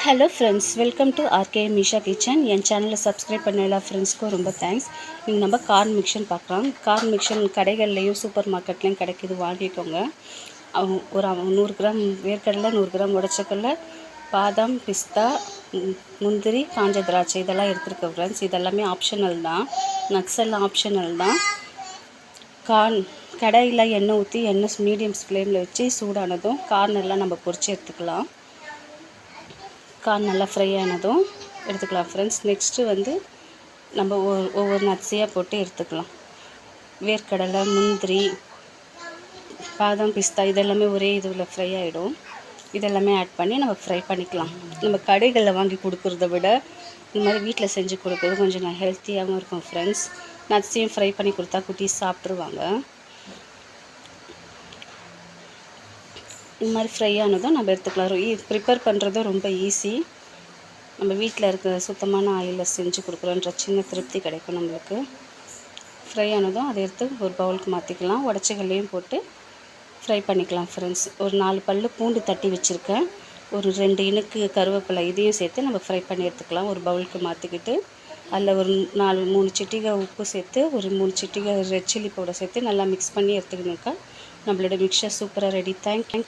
Hello friends, welcome to RK Meesha kitchen. என் சேனலை subscribe பண்ண எல்லா ஃப்ரெண்ட்ஸ்க்கும் ரொம்ப தேங்க்ஸ். இங்கே நம்ம கார்ன் மிக்சன் பார்க்கலாம். கார்ன் மிக்சன் கடைகள்லேயும் சூப்பர் மார்க்கெட்லேயும் கிடைக்கிது, வாங்கிக்கோங்க. ஒரு 100 கிராம் வேர்க்கடலை, 100 கிராம் உடச்சக்கடலை, பாதாம், பிஸ்தா, முந்திரி, காஞ்ச திராட்சை இதெல்லாம் எடுத்துருக்கேன் ஃப்ரெண்ட்ஸ். இதெல்லாமே ஆப்ஷனல் தான், நட்ஸ் எல்லாம் ஆப்ஷனல் தான். கார்ன் கடையில் எண்ணெய் ஊற்றி எண்ணெய் மீடியம் ஃப்ளேமில் வச்சு சூடானதும் கார்ன் எல்லாம் நம்ம பொரித்து எடுத்துக்கலாம். கார்ன் நல்லா ஃப்ரை ஆனதும் எடுத்துக்கலாம் ஃப்ரெண்ட்ஸ். நெக்ஸ்ட்டு வந்து நம்ம ஒவ்வொரு நட்ஸையாக போட்டு எடுத்துக்கலாம். வேர்க்கடலை, முந்திரி, பாதாம், பிஸ்தா இதெல்லாமே ஒரே இதுவில் ஃப்ரை ஆகிடும். இதெல்லாமே ஆட் பண்ணி நம்ம ஃப்ரை பண்ணிக்கலாம். நம்ம கடைகளில் வாங்கி கொடுக்குறத விட இந்த மாதிரி வீட்டில் செஞ்சு கொடுக்குறது கொஞ்சம் ஹெல்த்தியாகவும் இருக்கும் ஃப்ரெண்ட்ஸ். நட்ஸையும் ஃப்ரை பண்ணி கொடுத்தா குட்டீஸ் சாப்பிட்ருவாங்க. இந்த மாதிரி ஃப்ரை ஆனதும் நம்ம எடுத்துக்கலாம். ப்ரிப்பேர் பண்ணுறதும் ரொம்ப ஈஸி. நம்ம வீட்டில் இருக்க சுத்தமான ஆயிலில் செஞ்சு கொடுக்குறோன்ற சின்ன திருப்தி கிடைக்கும் நம்மளுக்கு. ஃப்ரை ஆனதும் அதை எடுத்து ஒரு பவுலுக்கு மாற்றிக்கலாம். உடச்சக்கல்லையும் போட்டு ஃப்ரை பண்ணிக்கலாம் ஃப்ரெண்ட்ஸ். ஒரு 4 பல் பூண்டு தட்டி வச்சுருக்கேன். ஒரு 2 இனுக்கு கருவேப்பிலை இதையும் சேர்த்து நம்ம ஃப்ரை பண்ணி எடுத்துக்கலாம். ஒரு பவுலுக்கு மாற்றிக்கிட்டு அதில் ஒரு 3 சிட்டிகை உப்பு சேர்த்து, ஒரு 3 சிட்டிகை ரெட் சில்லி பவுடர் சேர்த்து நல்லா மிக்ஸ் பண்ணி எடுத்துக்கணுக்கா நம்மளோட மிக்சர் சூப்பராக ரெடி. தேங்க்யூ.